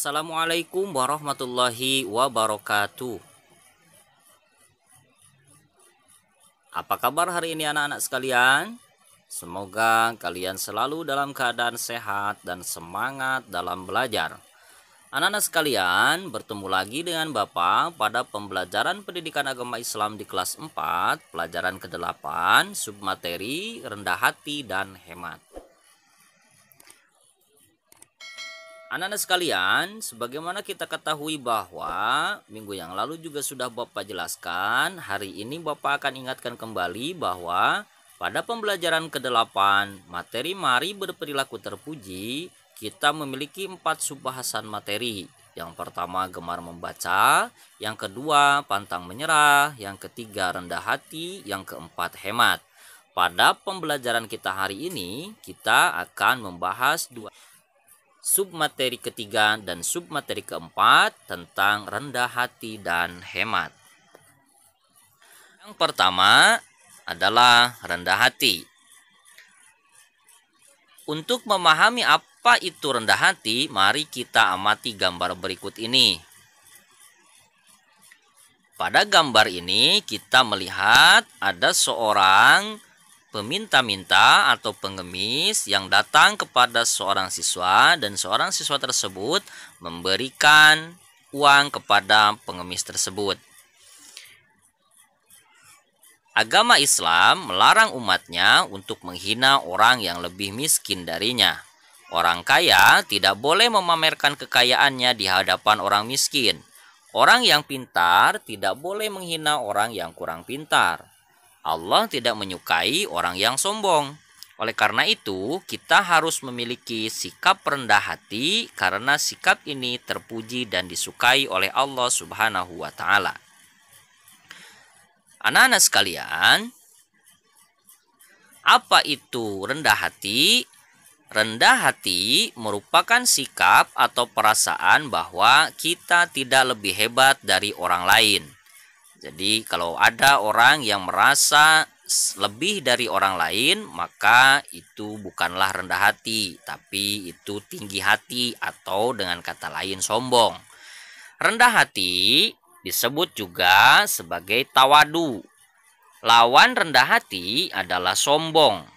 Assalamualaikum warahmatullahi wabarakatuh. Apa kabar hari ini anak-anak sekalian? Semoga kalian selalu dalam keadaan sehat dan semangat dalam belajar. Anak-anak sekalian, bertemu lagi dengan Bapak pada pembelajaran pendidikan agama Islam di kelas 4, pelajaran ke-8, submateri rendah hati dan hemat. Anak-anak sekalian, sebagaimana kita ketahui bahwa minggu yang lalu juga sudah Bapak jelaskan, hari ini Bapak akan ingatkan kembali bahwa pada pembelajaran ke-8 materi mari berperilaku terpuji, kita memiliki 4 subbahasan materi. Yang pertama gemar membaca, yang kedua pantang menyerah, yang ketiga rendah hati, yang keempat hemat. Pada pembelajaran kita hari ini, kita akan membahas submateri ketiga dan submateri keempat tentang rendah hati dan hemat. Yang pertama adalah rendah hati. Untuk memahami apa itu rendah hati, mari kita amati gambar berikut ini. Pada gambar ini kita melihat ada seorang peminta-minta atau pengemis yang datang kepada seorang siswa, dan seorang siswa tersebut memberikan uang kepada pengemis tersebut. Agama Islam melarang umatnya untuk menghina orang yang lebih miskin darinya. Orang kaya tidak boleh memamerkan kekayaannya di hadapan orang miskin. Orang yang pintar tidak boleh menghina orang yang kurang pintar. Allah tidak menyukai orang yang sombong. Oleh karena itu, kita harus memiliki sikap rendah hati karena sikap ini terpuji dan disukai oleh Allah Subhanahu wa Ta'ala. Anak-anak sekalian, apa itu rendah hati? Rendah hati merupakan sikap atau perasaan bahwa kita tidak lebih hebat dari orang lain. Jadi kalau ada orang yang merasa lebih dari orang lain, maka itu bukanlah rendah hati, tapi itu tinggi hati atau dengan kata lain sombong. Rendah hati disebut juga sebagai tawadu. Lawan rendah hati adalah sombong.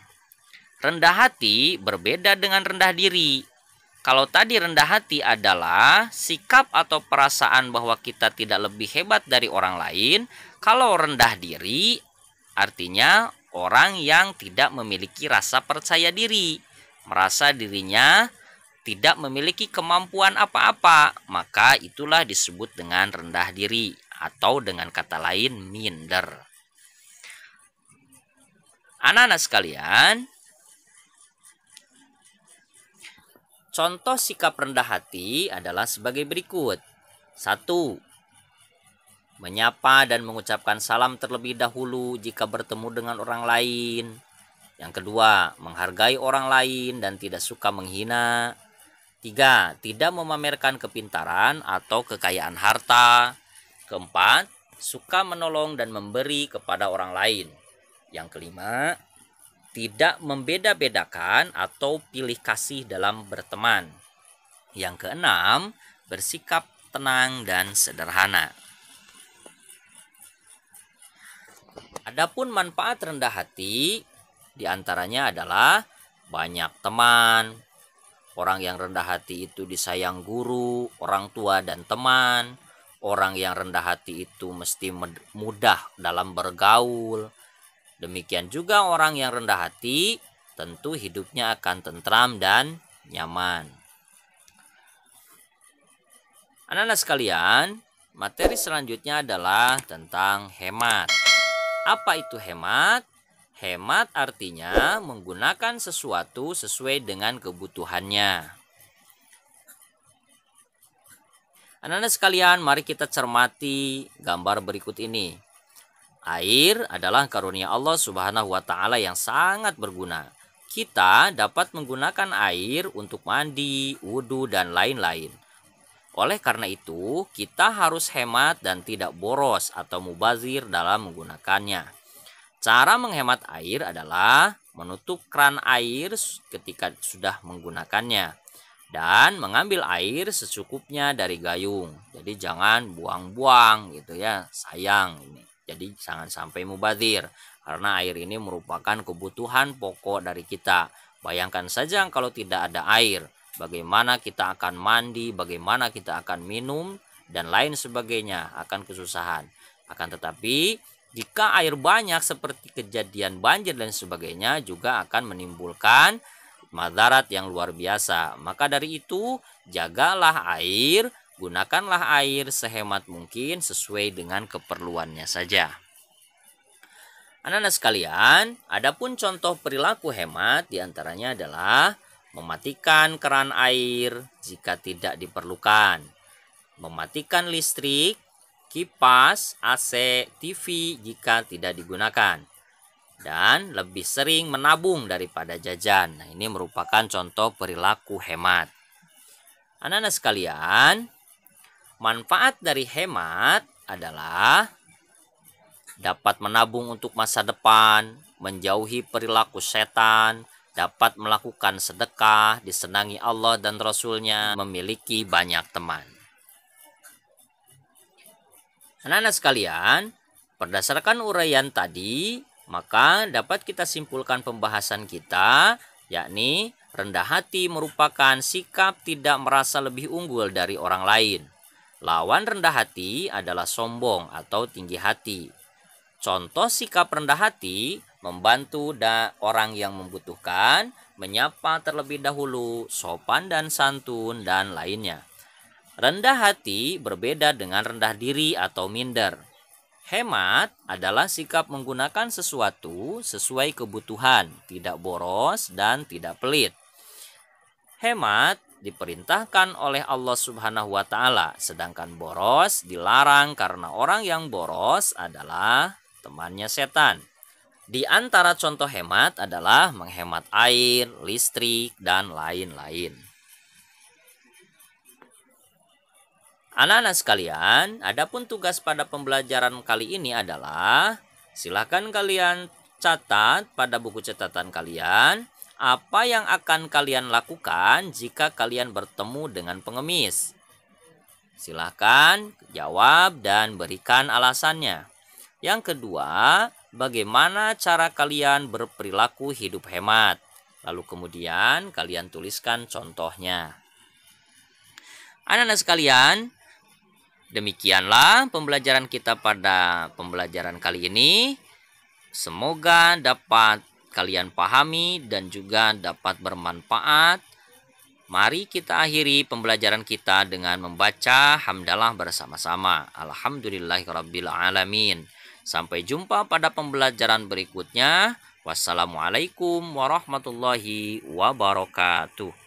Rendah hati berbeda dengan rendah diri. Kalau tadi rendah hati adalah sikap atau perasaan bahwa kita tidak lebih hebat dari orang lain, kalau rendah diri artinya orang yang tidak memiliki rasa percaya diri, merasa dirinya tidak memiliki kemampuan apa-apa, maka itulah disebut dengan rendah diri atau dengan kata lain minder. Anak-anak sekalian, contoh sikap rendah hati adalah sebagai berikut. 1. Menyapa dan mengucapkan salam terlebih dahulu jika bertemu dengan orang lain. Yang kedua, menghargai orang lain dan tidak suka menghina. 3. Tidak memamerkan kepintaran atau kekayaan harta. Keempat, suka menolong dan memberi kepada orang lain. Yang kelima, tidak membeda-bedakan atau pilih kasih dalam berteman. Yang keenam, bersikap tenang dan sederhana. Adapun manfaat rendah hati diantaranya adalah banyak teman. Orang yang rendah hati itu disayang guru, orang tua, dan teman. Orang yang rendah hati itu mesti mudah dalam bergaul. Demikian juga orang yang rendah hati tentu hidupnya akan tentram dan nyaman. Anak-anak sekalian, materi selanjutnya adalah tentang hemat. Apa itu hemat? Hemat artinya menggunakan sesuatu sesuai dengan kebutuhannya. Anak-anak sekalian, mari kita cermati gambar berikut ini. Air adalah karunia Allah Subhanahu wa Ta'ala yang sangat berguna. Kita dapat menggunakan air untuk mandi, wudhu, dan lain-lain. Oleh karena itu, kita harus hemat dan tidak boros atau mubazir dalam menggunakannya. Cara menghemat air adalah menutup kran air ketika sudah menggunakannya. dan mengambil air secukupnya dari gayung. Jadi jangan buang-buang gitu ya, sayang ini. Jadi jangan sampai mubazir karena air ini merupakan kebutuhan pokok dari kita. Bayangkan saja kalau tidak ada air, bagaimana kita akan mandi, bagaimana kita akan minum dan lain sebagainya, akan kesusahan. Akan tetapi jika air banyak seperti kejadian banjir dan sebagainya juga akan menimbulkan madarat yang luar biasa. Maka dari itu, jagalah air, gunakanlah air sehemat mungkin sesuai dengan keperluannya saja. Anak-anak sekalian, adapun contoh perilaku hemat diantaranya adalah mematikan keran air jika tidak diperlukan, mematikan listrik, kipas, AC, TV jika tidak digunakan, dan lebih sering menabung daripada jajan. Nah, ini merupakan contoh perilaku hemat. Anak-anak sekalian, manfaat dari hemat adalah dapat menabung untuk masa depan, menjauhi perilaku setan, dapat melakukan sedekah, disenangi Allah dan Rasul-Nya, memiliki banyak teman. Anak-anak sekalian, berdasarkan uraian tadi, maka dapat kita simpulkan pembahasan kita, yakni rendah hati merupakan sikap tidak merasa lebih unggul dari orang lain. Lawan rendah hati adalah sombong atau tinggi hati. Contoh sikap rendah hati membantu orang yang membutuhkan, menyapa terlebih dahulu, sopan dan santun, dan lainnya. Rendah hati berbeda dengan rendah diri atau minder. Hemat adalah sikap menggunakan sesuatu sesuai kebutuhan, tidak boros dan tidak pelit. Hemat diperintahkan oleh Allah Subhanahu wa Ta'ala, sedangkan boros dilarang karena orang yang boros adalah temannya setan. Di antara contoh hemat adalah menghemat air, listrik, dan lain-lain. Anak-anak sekalian, adapun tugas pada pembelajaran kali ini adalah silakan kalian catat pada buku catatan kalian apa yang akan kalian lakukan jika kalian bertemu dengan pengemis. Silakan jawab dan berikan alasannya. Yang kedua, bagaimana cara kalian berperilaku hidup hemat. Lalu kemudian kalian tuliskan contohnya. Anak-anak sekalian, demikianlah pembelajaran kita pada pembelajaran kali ini. Semoga dapat kalian pahami dan juga dapat bermanfaat. Mari kita akhiri pembelajaran kita dengan membaca hamdalah bersama-sama. Alhamdulillahirabbil alamin. Sampai jumpa pada pembelajaran berikutnya. Wassalamualaikum warahmatullahi wabarakatuh.